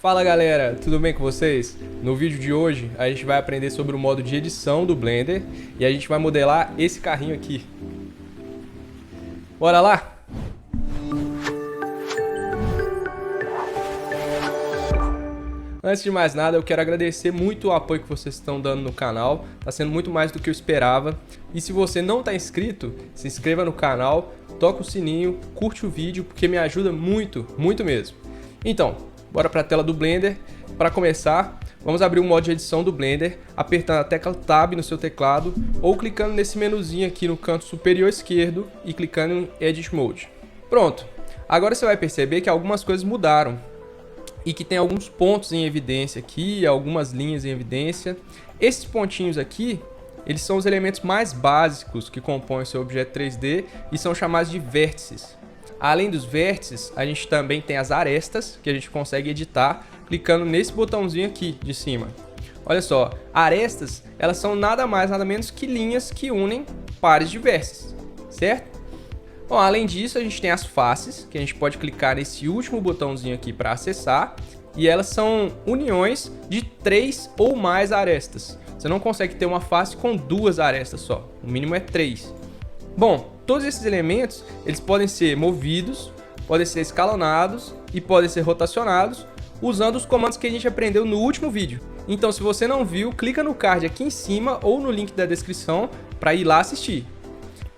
Fala galera, tudo bem com vocês? No vídeo de hoje a gente vai aprender sobre o modo de edição do Blender e a gente vai modelar esse carrinho aqui. Bora lá? Antes de mais nada, eu quero agradecer muito o apoio que vocês estão dando no canal. Tá sendo muito mais do que eu esperava. E se você não está inscrito, se inscreva no canal, toca o sininho, curte o vídeo, porque me ajuda muito, muito mesmo. Então, bora para a tela do Blender. Para começar, vamos abrir o modo de edição do Blender, apertando a tecla Tab no seu teclado ou clicando nesse menuzinho aqui no canto superior esquerdo e clicando em Edit Mode. Pronto, agora você vai perceber que algumas coisas mudaram e que tem alguns pontos em evidência aqui, algumas linhas em evidência. Esses pontinhos aqui, eles são os elementos mais básicos que compõem o seu objeto 3D e são chamados de vértices. Além dos vértices, a gente também tem as arestas, que a gente consegue editar clicando nesse botãozinho aqui de cima. Olha só, arestas, elas são nada mais, nada menos que linhas que unem pares de vértices, certo? Bom, além disso, a gente tem as faces, que a gente pode clicar nesse último botãozinho aqui para acessar, e elas são uniões de 3 ou mais arestas. Você não consegue ter uma face com 2 arestas só, o mínimo é 3. Bom, todos esses elementos, eles podem ser movidos, podem ser escalonados e podem ser rotacionados usando os comandos que a gente aprendeu no último vídeo. Então, se você não viu, clica no card aqui em cima ou no link da descrição para ir lá assistir.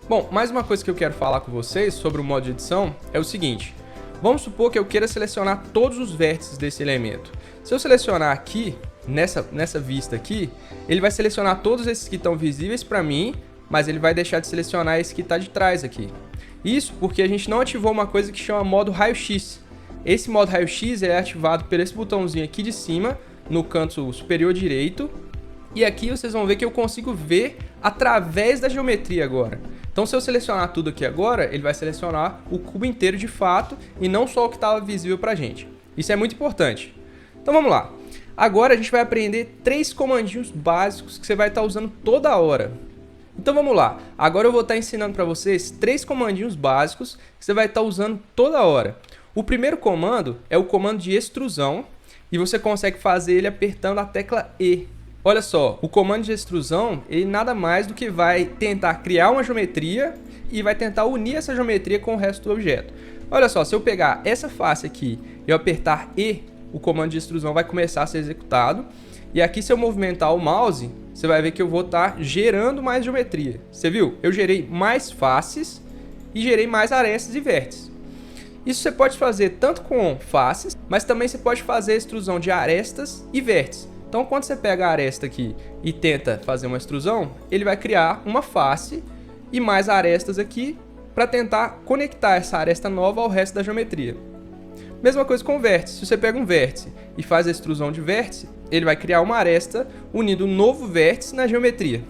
Bom, mais uma coisa que eu quero falar com vocês sobre o modo de edição é o seguinte. Vamos supor que eu queira selecionar todos os vértices desse elemento. Se eu selecionar aqui, nessa vista aqui, ele vai selecionar todos esses que estão visíveis para mim, mas ele vai deixar de selecionar esse que está de trás aqui. Isso porque a gente não ativou uma coisa que chama modo raio-x. Esse modo raio-x é ativado por esse botãozinho aqui de cima, no canto superior direito. E aqui vocês vão ver que eu consigo ver através da geometria agora. Então, se eu selecionar tudo aqui agora, ele vai selecionar o cubo inteiro de fato e não só o que estava visível para a gente. Isso é muito importante. Então, vamos lá. Agora a gente vai aprender 3 comandinhos básicos que você vai estar usando toda hora. Então, vamos lá. Agora eu vou estar ensinando para vocês 3 comandinhos básicos que você vai estar usando toda hora. O primeiro comando é o comando de extrusão e você consegue fazer ele apertando a tecla E. Olha só, o comando de extrusão, ele nada mais do que vai tentar criar uma geometria e vai tentar unir essa geometria com o resto do objeto. Olha só, se eu pegar essa face aqui e eu apertar E, o comando de extrusão vai começar a ser executado. E aqui, se eu movimentar o mouse, você vai ver que eu vou estar gerando mais geometria. Você viu? Eu gerei mais faces e gerei mais arestas e vértices. Isso você pode fazer tanto com faces, mas também você pode fazer a extrusão de arestas e vértices. Então, quando você pega a aresta aqui e tenta fazer uma extrusão, ele vai criar uma face e mais arestas aqui para tentar conectar essa aresta nova ao resto da geometria. Mesma coisa com o vértice. Se você pega um vértice e faz a extrusão de vértice, ele vai criar uma aresta unindo um novo vértice na geometria.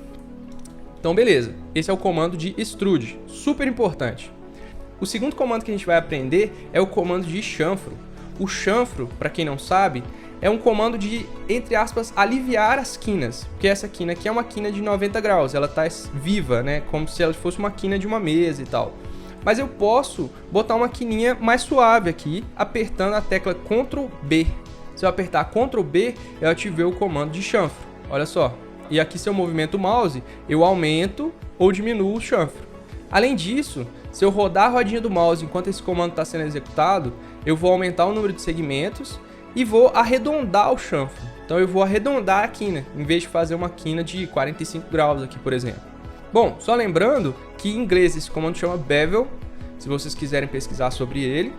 Então, beleza. Esse é o comando de extrude, super importante. O segundo comando que a gente vai aprender é o comando de chanfro. O chanfro, para quem não sabe, é um comando de, entre aspas, aliviar as quinas. Porque essa quina aqui é uma quina de 90 graus, ela está viva, né? Como se ela fosse uma quina de uma mesa e tal. Mas eu posso botar uma quininha mais suave aqui, apertando a tecla Ctrl B. Se eu apertar Ctrl B, eu ativei o comando de chanfro. Olha só. E aqui, se eu movimento o mouse, eu aumento ou diminuo o chanfro. Além disso, se eu rodar a rodinha do mouse enquanto esse comando está sendo executado, eu vou aumentar o número de segmentos e vou arredondar o chanfro. Então eu vou arredondar a quina, em vez de fazer uma quina de 45 graus aqui, por exemplo. Bom, só lembrando que em inglês esse comando chama bevel, se vocês quiserem pesquisar sobre ele.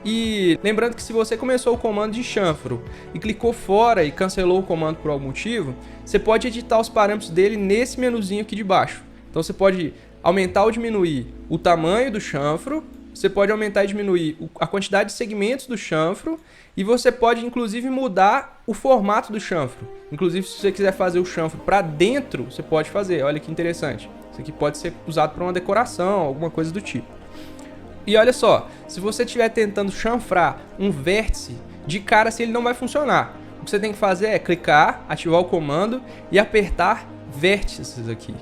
E lembrando que se você começou o comando de chanfro e clicou fora e cancelou o comando por algum motivo, você pode editar os parâmetros dele nesse menuzinho aqui de baixo. Então você pode aumentar ou diminuir o tamanho do chanfro, você pode aumentar e diminuir a quantidade de segmentos do chanfro e você pode inclusive mudar o formato do chanfro. Inclusive, se você quiser fazer o chanfro para dentro, você pode fazer. Olha que interessante. Isso aqui pode ser usado para uma decoração, alguma coisa do tipo. E olha só, se você estiver tentando chanfrar um vértice, de cara assim ele não vai funcionar. O que você tem que fazer é clicar, ativar o comando e apertar vértices aqui.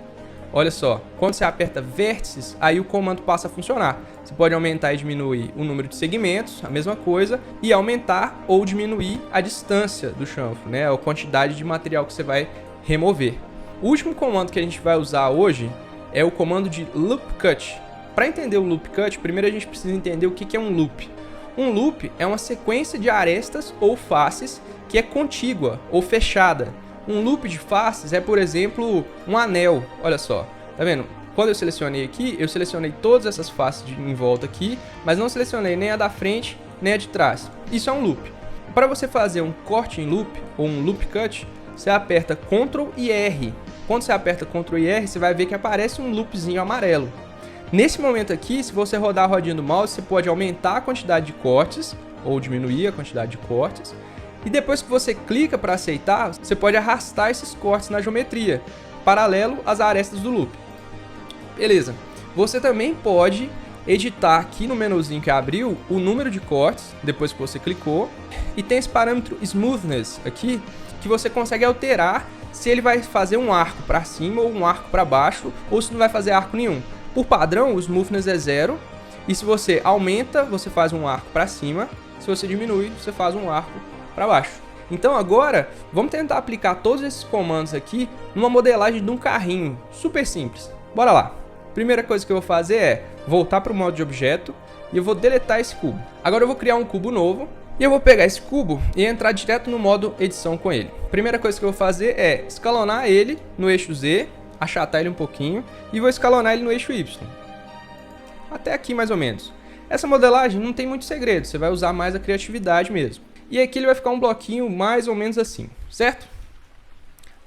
olha só, quando você aperta vértices, aí o comando passa a funcionar. Você pode aumentar e diminuir o número de segmentos, a mesma coisa, e aumentar ou diminuir a distância do chanfro, né? A quantidade de material que você vai remover. O último comando que a gente vai usar hoje é o comando de Loop Cut. Para entender o Loop Cut, primeiro a gente precisa entender o que é um loop. Um loop é uma sequência de arestas ou faces que é contígua ou fechada. Um loop de faces é, por exemplo, um anel. Olha só, tá vendo? Quando eu selecionei aqui, eu selecionei todas essas faces em volta aqui, mas não selecionei nem a da frente, nem a de trás. Isso é um loop. Para você fazer um corte em loop, ou um loop cut, você aperta Ctrl e R. Quando você aperta Ctrl e R, você vai ver que aparece um loopzinho amarelo. Nesse momento aqui, se você rodar a rodinha do mouse, você pode aumentar a quantidade de cortes, ou diminuir a quantidade de cortes. E depois que você clica para aceitar, você pode arrastar esses cortes na geometria, paralelo às arestas do loop. Beleza. Você também pode editar aqui no menuzinho que abriu o número de cortes, depois que você clicou. E tem esse parâmetro Smoothness aqui, que você consegue alterar se ele vai fazer um arco para cima ou um arco para baixo, ou se não vai fazer arco nenhum. Por padrão, o Smoothness é 0, e se você aumenta, você faz um arco para cima, se você diminui, você faz um arco para baixo. Então agora, vamos tentar aplicar todos esses comandos aqui numa modelagem de um carrinho, super simples. Bora lá! Primeira coisa que eu vou fazer é voltar para o modo de objeto e eu vou deletar esse cubo. Agora eu vou criar um cubo novo e eu vou pegar esse cubo e entrar direto no modo edição com ele. Primeira coisa que eu vou fazer é escalonar ele no eixo Z, achatar ele um pouquinho e vou escalonar ele no eixo Y. Até aqui mais ou menos. Essa modelagem não tem muito segredo, você vai usar mais a criatividade mesmo. E aqui ele vai ficar um bloquinho mais ou menos assim, certo?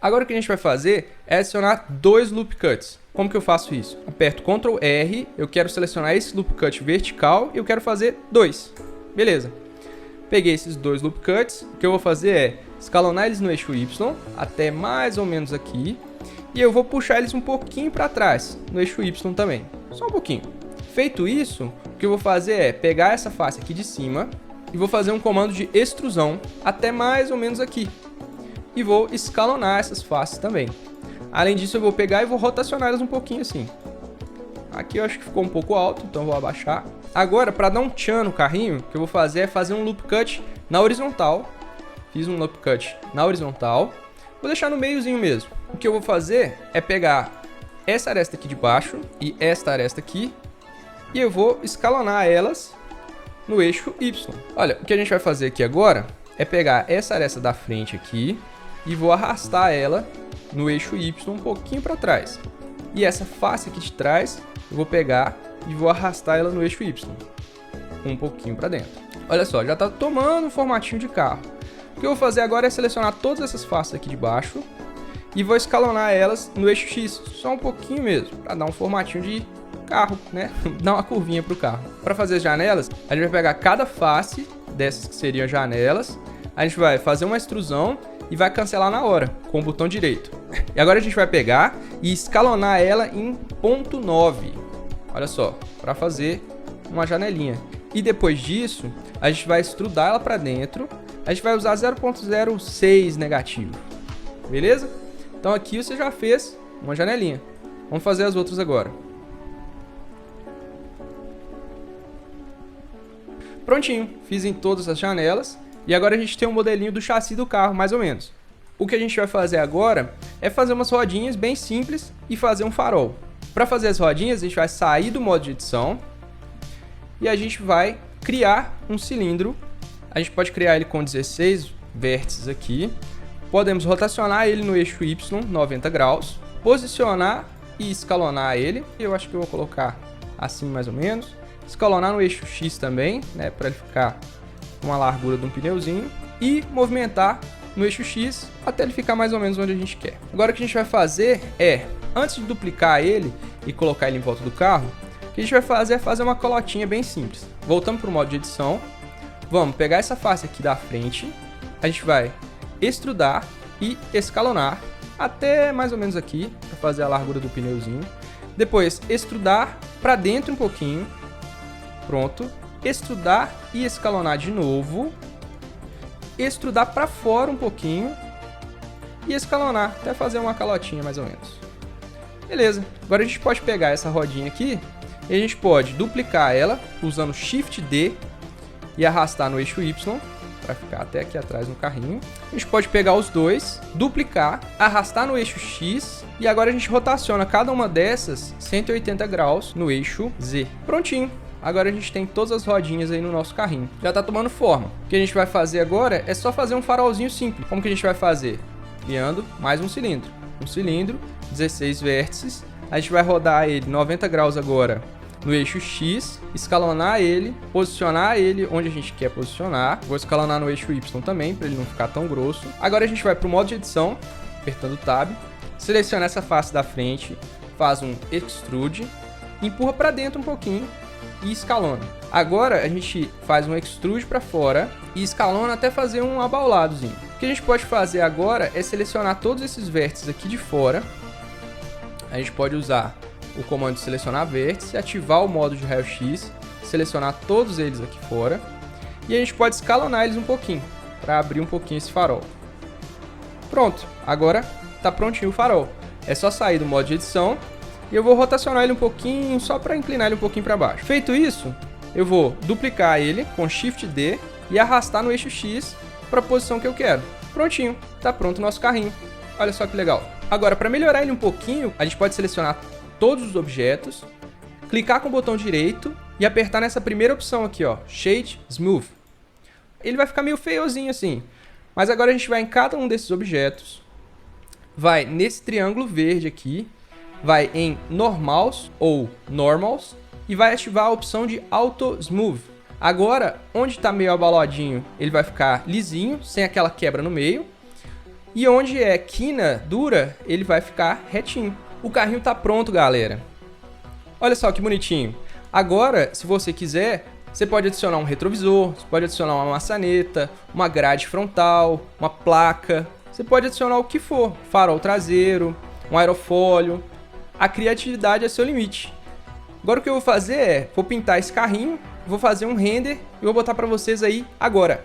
Agora o que a gente vai fazer é adicionar 2 loop cuts. Como que eu faço isso? Aperto Ctrl R, eu quero selecionar esse loop cut vertical e eu quero fazer 2. Beleza. Peguei esses 2 loop cuts, o que eu vou fazer é escalonar eles no eixo Y, até mais ou menos aqui, e eu vou puxar eles um pouquinho para trás, no eixo Y também, só um pouquinho. Feito isso, o que eu vou fazer é pegar essa face aqui de cima e vou fazer um comando de extrusão até mais ou menos aqui. E vou escalonar essas faces também. Além disso, eu vou pegar e vou rotacionar elas um pouquinho assim. Aqui eu acho que ficou um pouco alto, então eu vou abaixar. Agora, para dar um tchan no carrinho, o que eu vou fazer é fazer um loop cut na horizontal. Fiz um loop cut na horizontal. Vou deixar no meiozinho mesmo. O que eu vou fazer é pegar essa aresta aqui de baixo e esta aresta aqui. E eu vou escalonar elas no eixo Y. Olha, o que a gente vai fazer aqui agora é pegar essa aresta da frente aqui e vou arrastar ela no eixo Y um pouquinho para trás. E essa face aqui de trás, eu vou pegar e vou arrastar ela no eixo Y um pouquinho para dentro. Olha só, já está tomando um formatinho de carro. O que eu vou fazer agora é selecionar todas essas faces aqui de baixo e vou escalonar elas no eixo X, só um pouquinho mesmo, para dar um formatinho de carro, né? Dar uma curvinha pro carro. Para fazer as janelas, a gente vai pegar cada face dessas que seriam janelas, a gente vai fazer uma extrusão e vai cancelar na hora, com o botão direito. E agora a gente vai pegar e escalonar ela em 0.9. Olha só, para fazer uma janelinha. E depois disso, a gente vai extrudar ela para dentro. A gente vai usar 0.06 negativo. Beleza? Então aqui você já fez uma janelinha. Vamos fazer as outras agora. Prontinho, fiz em todas as janelas. E agora a gente tem um modelinho do chassi do carro, mais ou menos. O que a gente vai fazer agora é fazer umas rodinhas bem simples e fazer um farol. Para fazer as rodinhas, a gente vai sair do modo de edição e a gente vai criar um cilindro. A gente pode criar ele com 16 vértices aqui. Podemos rotacionar ele no eixo Y, 90 graus. Posicionar e escalonar ele. Eu acho que eu vou colocar assim mais ou menos. Escalonar no eixo X também, né, para ele ficar com a largura de um pneuzinho. E movimentar no eixo X até ele ficar mais ou menos onde a gente quer. Agora o que a gente vai fazer é, antes de duplicar ele e colocar ele em volta do carro, o que a gente vai fazer é fazer uma colotinha bem simples. Voltando para o modo de edição, vamos pegar essa face aqui da frente, a gente vai extrudar e escalonar até mais ou menos aqui, para fazer a largura do pneuzinho. Depois extrudar para dentro um pouquinho, pronto. Extrudar e escalonar de novo. Extrudar para fora um pouquinho e escalonar até fazer uma calotinha mais ou menos. Beleza, agora a gente pode pegar essa rodinha aqui e a gente pode duplicar ela usando Shift D e arrastar no eixo Y para ficar até aqui atrás no carrinho. A gente pode pegar os dois, duplicar, arrastar no eixo X e agora a gente rotaciona cada uma dessas 180 graus no eixo Z. Prontinho! Agora a gente tem todas as rodinhas aí no nosso carrinho. Já tá tomando forma. O que a gente vai fazer agora é só fazer um farolzinho simples. Como que a gente vai fazer? Criando mais um cilindro. Um cilindro, 16 vértices. A gente vai rodar ele 90 graus agora no eixo X, escalonar ele, posicionar ele onde a gente quer posicionar. Vou escalonar no eixo Y também, para ele não ficar tão grosso. Agora a gente vai para o modo de edição, apertando o Tab, seleciona essa face da frente, faz um Extrude, empurra para dentro um pouquinho e escalona. Agora a gente faz um Extrude para fora e escalona até fazer um abauladozinho. O que a gente pode fazer agora é selecionar todos esses vértices aqui de fora. A gente pode usar o comando de selecionar vértice, ativar o modo de raio-x, selecionar todos eles aqui fora e a gente pode escalonar eles um pouquinho para abrir um pouquinho esse farol. Pronto, agora está prontinho o farol. É só sair do modo de edição e eu vou rotacionar ele um pouquinho só para inclinar ele um pouquinho para baixo. Feito isso, eu vou duplicar ele com Shift D e arrastar no eixo X para a posição que eu quero. Prontinho, está pronto o nosso carrinho. Olha só que legal. Agora, para melhorar ele um pouquinho, a gente pode selecionar todos os objetos, clicar com o botão direito e apertar nessa primeira opção aqui, ó, Shade Smooth. Ele vai ficar meio feiozinho assim, mas agora a gente vai em cada um desses objetos, vai nesse triângulo verde aqui, vai em Normals ou Normals e vai ativar a opção de Auto Smooth. Agora, onde está meio abaladinho, ele vai ficar lisinho, sem aquela quebra no meio, e onde é quina dura, ele vai ficar retinho. O carrinho tá pronto, galera. Olha só que bonitinho. Agora, se você quiser, você pode adicionar um retrovisor, você pode adicionar uma maçaneta, uma grade frontal, uma placa. Você pode adicionar o que for. Farol traseiro, um aerofólio. A criatividade é seu limite. Agora o que eu vou fazer é, vou pintar esse carrinho, vou fazer um render e vou botar para vocês aí agora.